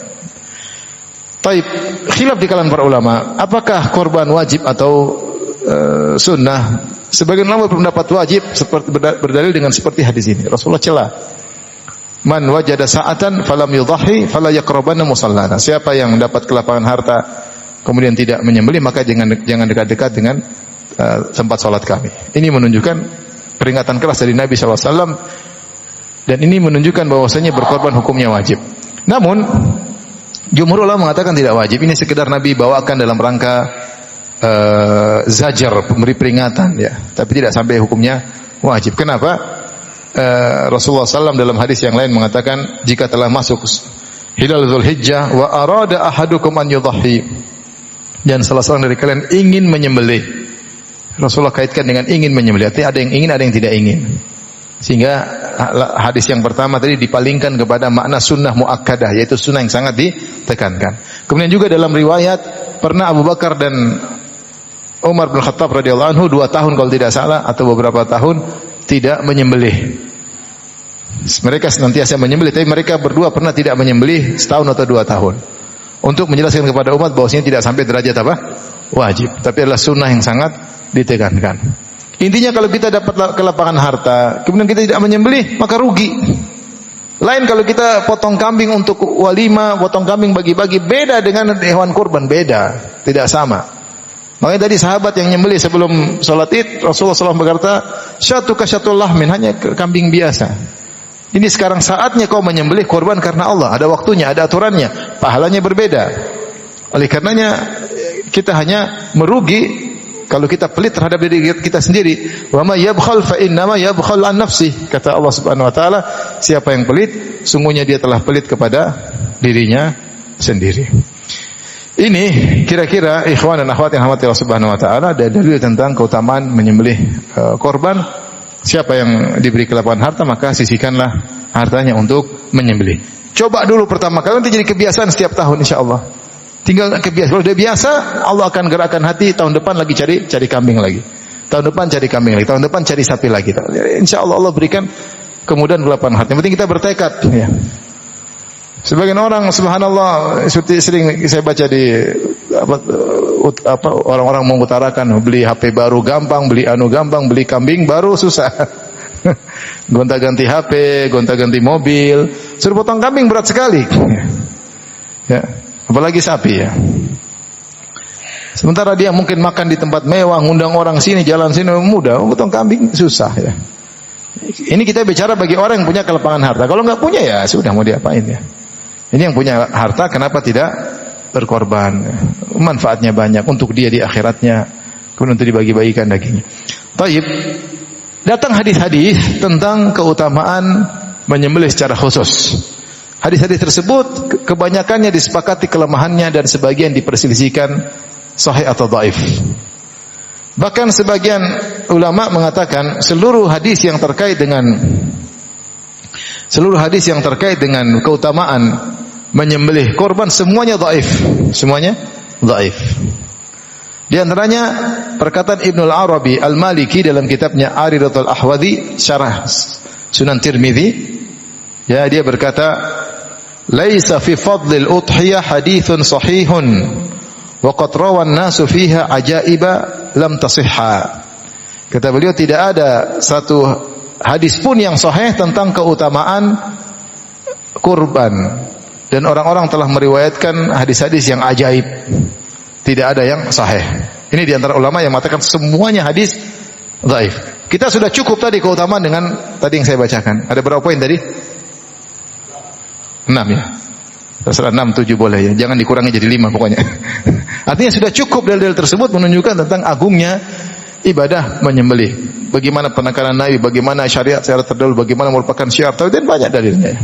Speaker 1: Taib, khilaf di kalangan para ulama, apakah korban wajib atau sunnah? Sebagian ulama berpendapat wajib, seperti berdalil dengan seperti hadis ini. Rasulullah celah, man wajada sa'atan falam yudhi fala yaqrabanna musallana. Siapa yang mendapat kelapangan harta kemudian tidak menyembelih, maka jangan dekat-dekat dengan tempat salat kami. Ini menunjukkan peringatan keras dari Nabi sallallahu alaihi wasallam, dan ini menunjukkan bahwasanya berkorban hukumnya wajib. Namun jumhur ulama mengatakan tidak wajib. Ini sekedar Nabi bawakan dalam rangka zajar, memberi peringatan ya, tapi tidak sampai hukumnya wajib. Kenapa? Rasulullah SAW dalam hadis yang lain mengatakan, jika telah masuk hilal Dzulhijjah wa arada ahadukum an yudhi, dan salah seorang dari kalian ingin menyembelih, Rasulullah kaitkan dengan ingin menyembelih. Artinya ada yang ingin, ada yang tidak ingin. Sehingga hadis yang pertama tadi dipalingkan kepada makna sunnah muakkadah, yaitu sunnah yang sangat ditekankan. Kemudian juga dalam riwayat pernah Abu Bakar dan Umar bin Khattab radhiyallahu anhu 2 tahun kalau tidak salah atau beberapa tahun tidak menyembelih. Mereka senantiasa menyembelih, tapi mereka berdua pernah tidak menyembelih setahun atau 2 tahun. Untuk menjelaskan kepada umat bahwasanya tidak sampai derajat apa? Wajib, tapi adalah sunnah yang sangat ditekankan. Intinya kalau kita dapat kelapangan harta, kemudian kita tidak menyembelih, maka rugi. Lain kalau kita potong kambing untuk walimah, potong kambing bagi-bagi, beda dengan hewan kurban, beda, tidak sama. Makanya tadi sahabat yang nyembelih sebelum sholat Id, Rasulullah SAW berkata, syatu kasyatul lahmin, hanya kambing biasa. Ini sekarang saatnya kau menyembelih kurban karena Allah, ada waktunya, ada aturannya, pahalanya berbeda. Oleh karenanya kita hanya merugi Kalau kita pelit terhadap diri kita sendiri, wa may yabkhal fa innama yabkhal an nafsi. Kata Allah Subhanahu wa taala, siapa yang pelit, sungguhnya dia telah pelit kepada dirinya sendiri. Ini kira-kira ikhwan dan akhwat yang dirahmati Allah Subhanahu wa taala ada dalil tentang keutamaan menyembelih korban. Siapa yang diberi kelapangan harta, maka sisihkanlah hartanya untuk menyembelih. Coba dulu pertama kali, nanti jadi kebiasaan setiap tahun insyaallah. Tinggal kebiasaan. Kalau udah biasa, Allah akan gerakkan hati, tahun depan lagi cari kambing lagi. Tahun depan cari kambing lagi, tahun depan cari sapi lagi. Insyaallah Allah berikan kemudahan kelapangan hati. Yang penting kita bertekad ya. Sebagian orang subhanallah seperti sering saya baca di orang-orang mengutarakan beli HP baru gampang, beli gampang, beli kambing baru susah. Gonta-ganti HP, gonta-ganti mobil, suruh potong kambing berat sekali. Ya, apalagi sapi ya. Sementara dia mungkin makan di tempat mewah, ngundang orang sini, jalan sini mudah, potong kambing susah ya. Ini kita bicara bagi orang yang punya kelapangan harta. Kalau nggak punya ya sudah, mau diapain ya. Ini yang punya harta, kenapa tidak berkorban? Manfaatnya banyak untuk dia di akhiratnya, kemudian untuk dibagi-bagikan dagingnya. Taib. Datang hadis-hadis tentang keutamaan menyembelih secara khusus. Hadis-hadis tersebut kebanyakannya disepakati kelemahannya dan sebagian diperselisihkan sahih atau dhaif. Bahkan sebagian ulama mengatakan seluruh hadis yang terkait dengan keutamaan menyembelih korban semuanya dhaif, semuanya dhaif. Di antaranya perkataan Ibnu Al-Arabi Al-Maliki dalam kitabnya Aridatul Ahwadi Syarah Sunan Tirmidzi, ya, dia berkata, "Laisa fi fadlil udhiyah haditsun sahihun wa qad rawan nasu fiha ajaiba lam tasihha." Kata beliau, tidak ada satu hadis pun yang sahih tentang keutamaan kurban, dan orang-orang telah meriwayatkan hadis-hadis yang ajaib. Tidak ada yang sahih. Ini di antara ulama yang mengatakan semuanya hadis dhaif. Kita sudah cukup tadi keutamaan dengan tadi yang saya bacakan. Ada berapa poin tadi? 6 ya. Terserah 6, 7 boleh ya. Jangan dikurangi jadi 5 pokoknya. Artinya sudah cukup dalil-dalil tersebut menunjukkan tentang agungnya ibadah menyembelih. Bagaimana penekanan Nabi, bagaimana syariat secara terdahulu, bagaimana merupakan syiar, dan banyak dalilnya.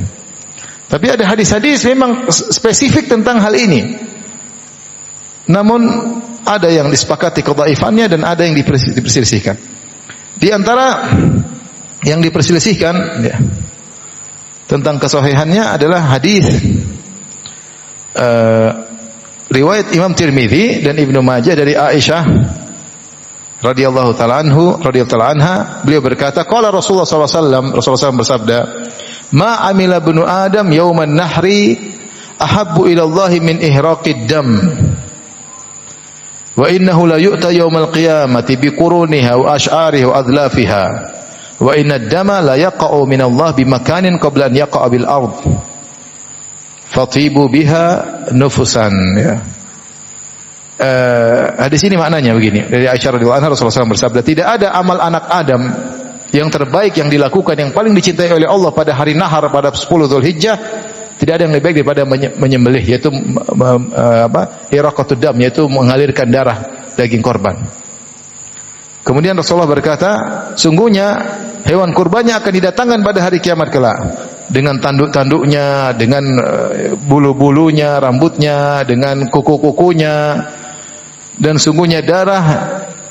Speaker 1: Tapi ada hadis-hadis memang spesifik tentang hal ini. Namun ada yang disepakati kedhaifannya dan ada yang diperselisihkan. Di antara yang diperselisihkan ya, tentang kesahihannya adalah hadis riwayat Imam Tirmidzi dan Ibnu Majah dari Aisyah radhiyallahu taala anha, beliau berkata, qala Rasulullah sallallahu alaihi wasallam, Rasulullah SAW bersabda, "Ma amila ibnu Adam yauman nahri ahabbu ila Allah min ihraqid dam. Wa innahu la yu'ta yaumal qiyamati bi quruniha wa ash'ariha wa adlafiha. Wa inna ad-dama la yaqa'u min Allah bi makanin qabla an yaqa'a bil ard. Fatibu biha nufusan." Ya. Hadis ini maknanya begini. Dari Aisyah radhiyallahu anha, Rasulullah SAW bersabda, tidak ada amal anak Adam yang terbaik yang dilakukan, yang paling dicintai oleh Allah pada hari nahar, pada 10 Dzulhijjah, tidak ada yang lebih baik daripada menyembelih, yaitu iraqatud dam, yaitu mengalirkan darah daging korban. Kemudian Rasulullah berkata, sungguhnya hewan kurbannya akan didatangkan pada hari kiamat kelak dengan tanduk-tanduknya, dengan bulu-bulunya, rambutnya, dengan kuku-kukunya, dan sungguhnya darah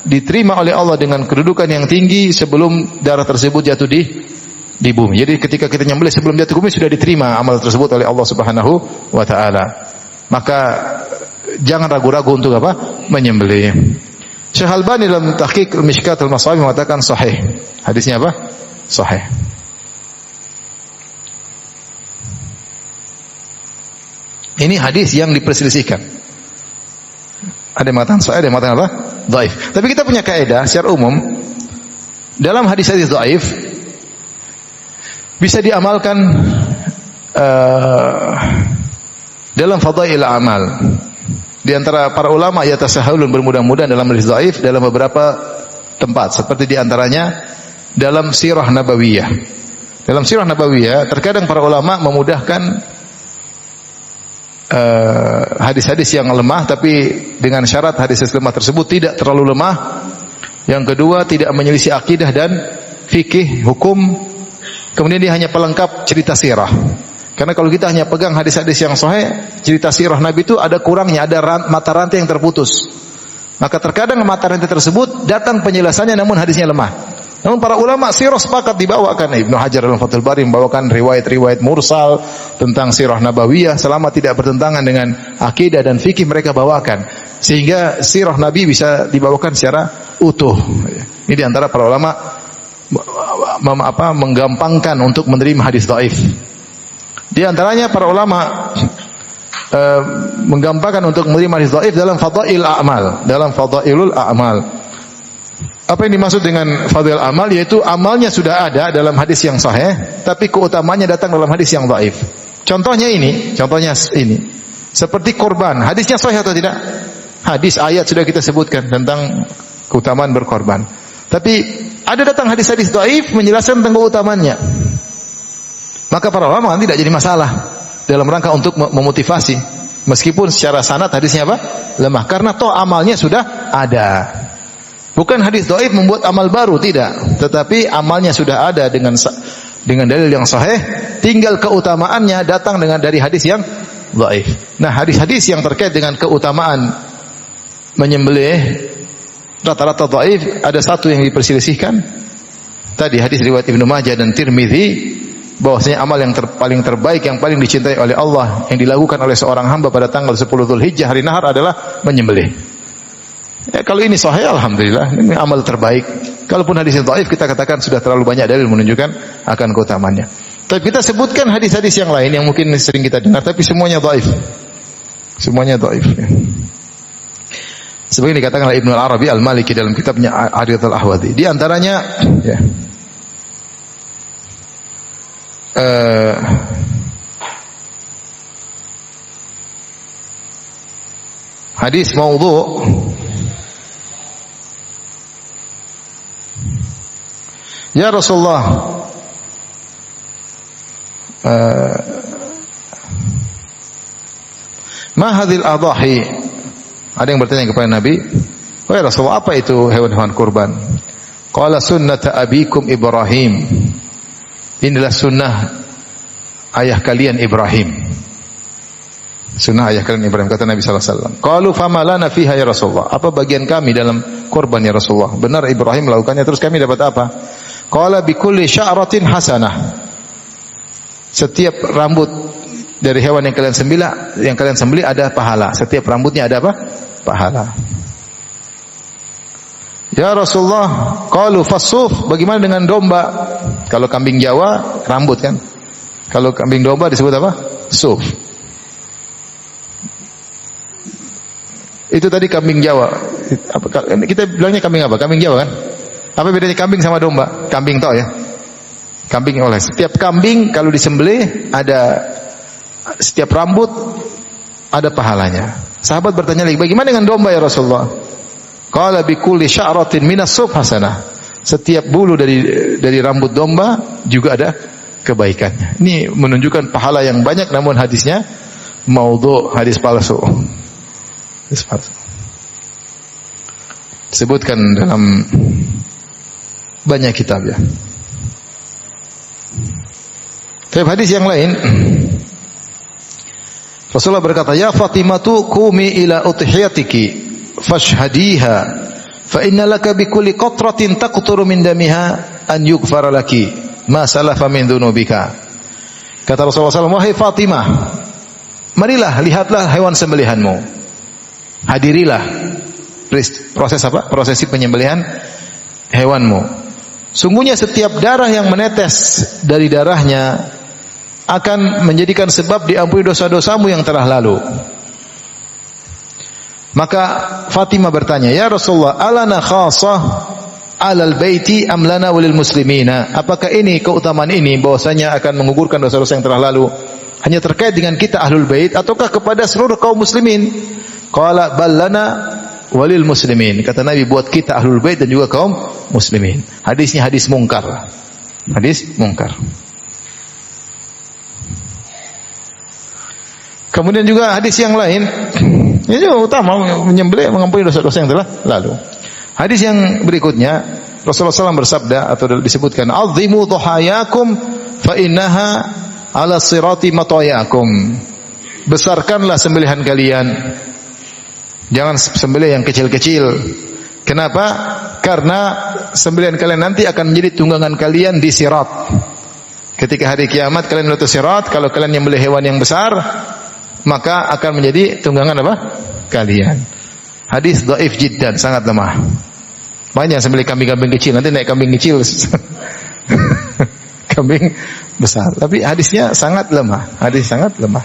Speaker 1: diterima oleh Allah dengan kedudukan yang tinggi sebelum darah tersebut jatuh di bumi. Jadi ketika kita nyembelih sebelum jatuh ke bumi sudah diterima amal tersebut oleh Allah Subhanahu wa taala. Maka jangan ragu-ragu untuk menyembelih. Syekh Albani dalam Tahqiq Mishkatul Masabih mengatakan sahih. Hadisnya apa? Sahih. Ini hadis yang diperselisihkan. Ada yang mengatakan sahih, ada yang mengatakan apa? Dhaif. Tapi kita punya kaidah secara umum, dalam hadis-hadis dhaif bisa diamalkan dalam fadail amal. Di antara para ulama yatasahhalun, bermudah-mudahan dalam hadis dhaif dalam beberapa tempat, seperti di antaranya dalam sirah nabawiyah. Dalam sirah nabawiyah terkadang para ulama memudahkan hadis-hadis yang lemah, tapi dengan syarat hadis lemah tersebut tidak terlalu lemah Yang kedua, tidak menyelisih akidah dan fikih, hukum. Kemudian dia hanya pelengkap cerita sirah. Karena kalau kita hanya pegang hadis-hadis yang sahih, cerita sirah Nabi itu ada kurangnya, ada mata rantai yang terputus. Maka terkadang mata rantai tersebut datang penjelasannya namun hadisnya lemah. Namun para ulama sirah sepakat dibawakan. Ibnu Hajar dalam Fathul Bari membawakan riwayat-riwayat mursal tentang sirah nabawiyah selama tidak bertentangan dengan akidah dan fikih mereka bawakan. Sehingga sirah Nabi bisa dibawakan secara utuh. Ini diantara para ulama menggampangkan untuk menerima hadis dhaif. Di antaranya para ulama menggampangkan untuk menerima hadis dhaif dalam fadail a'mal, dalam fadailul a'mal. Apa yang dimaksud dengan fadail amal? Yaitu amalnya sudah ada dalam hadis yang sahih, tapi keutamanya datang dalam hadis yang dhaif. Contohnya ini. Seperti korban, hadisnya sahih atau tidak? Hadis ayat sudah kita sebutkan tentang keutamaan berkorban. Tapi ada datang hadis-hadis dhaif menjelaskan tentang keutamaannya. Maka para ulama tidak jadi masalah dalam rangka untuk memotivasi. Meskipun secara sanad hadisnya apa? Lemah. Karena toh amalnya sudah ada. Bukan hadis dhaif membuat amal baru, tidak. Tetapi amalnya sudah ada dengan dalil yang sahih. Tinggal keutamaannya datang dari hadis yang dhaif. Nah, hadis-hadis yang terkait dengan keutamaan menyembelih rata-rata dhaif, ada satu yang diperselisihkan. Tadi hadis riwayat Ibnu Majah dan Tirmidzi, bahwasanya amal yang paling terbaik, yang paling dicintai oleh Allah, yang dilakukan oleh seorang hamba pada tanggal 10 Dzulhijjah hari nahar adalah menyembelih. Ya, kalau ini sahih, alhamdulillah, ini amal terbaik. Kalaupun hadis dhaif, kita katakan sudah terlalu banyak dalil menunjukkan akan keutamannya. Tapi kita sebutkan hadis-hadis yang lain yang mungkin sering kita dengar, tapi semuanya dhaif. Semuanya dhaif. Ya. Sebagai dikatakan oleh Ibnu Al-Arabi Al-Maliki dalam kitabnya Ariyatul Ahwadi. Di antaranya, ya, hadis maudhu. Ya Rasulullah, ma hadhil adahi? Ada yang bertanya kepada Nabi, "Wahai Rasulullah, apa itu hewan-hewan kurban?" Qala sunnata abikum Ibrahim. Inilah sunnah ayah kalian Ibrahim. Sunnah ayah kalian Ibrahim, kata Nabi sallallahu alaihi wasallam. Qalu fama lana fiha ya Rasulullah? Apa bagian kami dalam kurban ya Rasulullah? Benar Ibrahim melakukannya, terus kami dapat apa? Qala bi kulli sya'ratin hasanah. Setiap rambut dari hewan yang kalian sembelih ada pahala. Setiap rambutnya ada apa? Pahala. Ya Rasulullah, qalu fasuf, bagaimana dengan domba? Kalau kambing Jawa rambut kan? Kalau kambing domba disebut apa? Suf. Itu tadi kambing Jawa. Kita bilangnya kambing apa? Kambing Jawa kan? Apa bedanya kambing sama domba? Kambing toh ya. Kambing oleh setiap kambing kalau disembelih ada setiap rambut ada pahalanya. Sahabat bertanya lagi, bagaimana dengan domba ya Rasulullah? Qala bi kulli sya'ratin minas suf hasanah. Setiap bulu dari rambut domba juga ada kebaikannya. Ini menunjukkan pahala yang banyak, namun hadisnya maudhu, hadis palsu. Hadis palsu. Disebutkan dalam banyak kitab ya. Tapi hadis yang lain, Rasulullah berkata, "Ya Fatimatu qumi ila udhiyatiki fashhadiha fa inna laka bi kulli qatratin taqturu min damiha an yughfara laki ma salafa min dzunubika." Kata Rasulullah SAW, "Wahai Fatimah, marilah lihatlah hewan sembelihanmu. Hadirilah proses apa? Prosesi penyembelihan hewanmu. Sungguhnya setiap darah yang menetes dari darahnya akan menjadikan sebab diampuni dosa-dosamu yang telah lalu." Maka Fatimah bertanya, "Ya Rasulullah, alana khassah alal baiti am lana walil muslimina?" Apakah ini keutamaan ini bahwasanya akan menggugurkan dosa-dosa yang telah lalu hanya terkait dengan kita ahlul bait ataukah kepada seluruh kaum muslimin? Qala bal lana walil muslimin. Kata Nabi, buat kita ahlul bait dan juga kaum muslimin. Hadisnya hadis mungkar. Hadis mungkar. Kemudian juga hadis yang lain, ini utama menyembelih mengampuni dosa-dosa yang telah lalu. Hadis yang berikutnya Rasulullah SAW bersabda atau disebutkan, "Azimu dhuhayakum fa innaha ala sirati matayakum." Besarkanlah sembelihan kalian. Jangan sembelih yang kecil-kecil. Kenapa? Karena sembelihan kalian nanti akan menjadi tunggangan kalian di sirat. Ketika hari kiamat kalian menuju sirat, kalau kalian menyembelih hewan yang besar, maka akan menjadi tunggangan apa? Kalian. Hadis dhaif jiddan, sangat lemah. Banyak sembelih kambing-kambing kecil, nanti naik kambing kecil. Kambing besar. Tapi hadisnya sangat lemah. Hadisnya sangat lemah.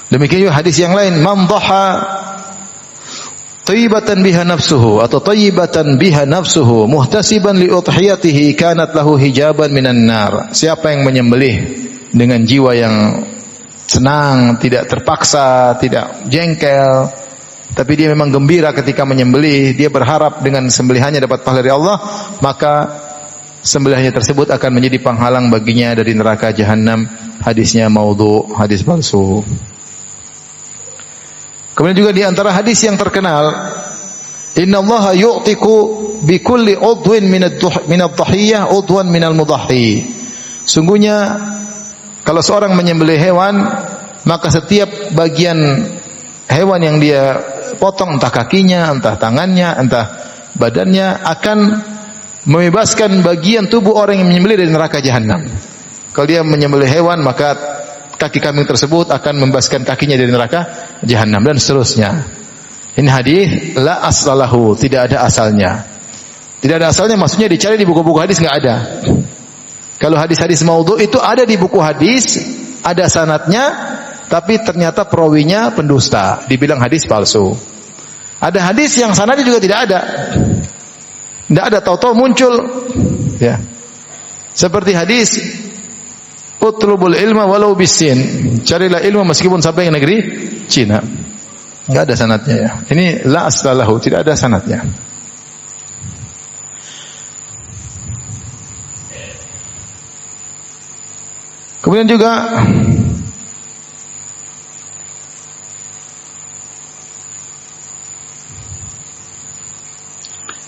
Speaker 1: Demikian juga hadis yang lain, man dhaha tayyibatan biha nafsuhu atau tayyibatan biha nafsuhu muhtasiban li udhiyatihi kanat lahu hijaban minan nar. Siapa yang menyembelih dengan jiwa yang senang, tidak terpaksa, tidak jengkel, tapi dia memang gembira ketika menyembelih, dia berharap dengan sembelihannya dapat pahala dari Allah, maka sembelihannya tersebut akan menjadi penghalang baginya dari neraka jahanam. Hadisnya maudhu, hadis palsu. Kemudian juga di antara hadis yang terkenal, innallaha yu'tiku bi kulli udwin min ad-dhahiyyah udwan min al-mudahhi. Sungguhnya kalau seorang menyembelih hewan, maka setiap bagian hewan yang dia potong, entah kakinya, entah tangannya, entah badannya, akan membebaskan bagian tubuh orang yang menyembelih dari neraka jahanam. Kalau dia menyembelih hewan, maka kaki kambing tersebut akan membebaskan kakinya dari neraka jahanam, dan seterusnya. Ini hadis la aslalahu, tidak ada asalnya. Tidak ada asalnya maksudnya dicari di buku-buku hadis, enggak ada. Kalau hadis-hadis maudhu itu ada di buku hadis, ada sanadnya, tapi ternyata perawinya pendusta, dibilang hadis palsu. Ada hadis yang sanadnya juga tidak ada. Tidak ada, tahu-tahu muncul, ya. Seperti hadis utlubul ilma walau bisin. Carilah ilmu meskipun sampai ke negeri Cina. Enggak ada sanadnya, ya. Ini la aslalahu, tidak ada sanadnya. Kemudian juga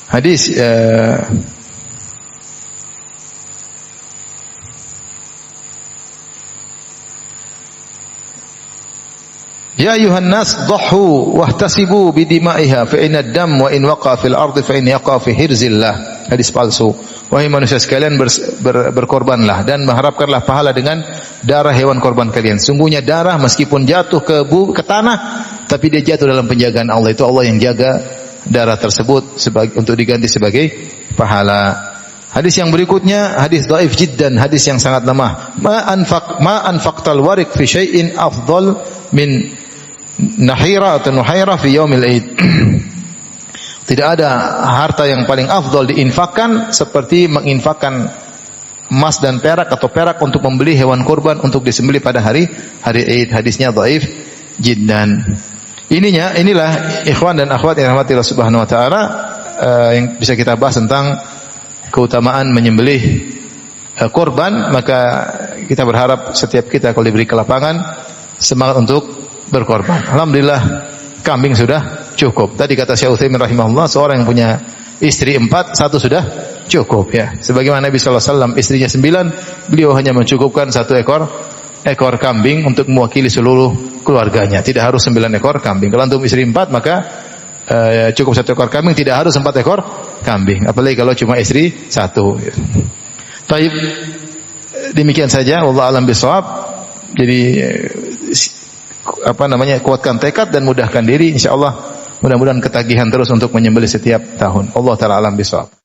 Speaker 1: hadis ya ayuhan nas dhahu wahtasibu bidima'iha fa inna ad-dam wa in waqa fil ardi fa in yaqa fi hirzillah. Hadis palsu. Wahai manusia sekalian, berkorbanlah dan mengharapkanlah pahala dengan darah hewan korban kalian. Sungguhnya darah meskipun jatuh ke tanah, tapi dia jatuh dalam penjagaan Allah. Itu Allah yang jaga darah tersebut untuk diganti sebagai pahala. Hadis yang berikutnya hadis dhaif jiddan, hadis yang sangat lemah. Ma anfaqtal warik fi syai'in afdal min nahira atau nuhaira fi yaumil Aid. Tidak ada harta yang paling afdal diinfakkan seperti menginfakkan emas dan perak atau perak untuk membeli hewan kurban untuk disembelih pada hari Aid. Hadisnya dhaif jiddan. Inilah ikhwan dan akhwat yang dirahmati Allah Subhanahu wa taala, yang bisa kita bahas tentang keutamaan menyembelih kurban. Maka kita berharap setiap kita kalau diberi kelapangan semangat untuk berkorban. Alhamdulillah kambing sudah cukup. Tadi kata Syekh Utsaimin rahimahullah, seorang yang punya istri 4, 1 sudah cukup, ya. Sebagaimana Nabi sallallahu alaihi wasallam istrinya 9, beliau hanya mencukupkan 1 ekor kambing untuk mewakili seluruh keluarganya. Tidak harus 9 ekor kambing. Kalau untuk istri 4 maka cukup 1 ekor kambing, tidak harus 4 ekor kambing. Apalagi kalau cuma istri 1. Baik, demikian saja. Wallahu a'lam bishawab. Jadi kuatkan tekad dan mudahkan diri, insyaallah mudah-mudahan ketagihan terus untuk menyembelih setiap tahun. Allah taala alam bishawab.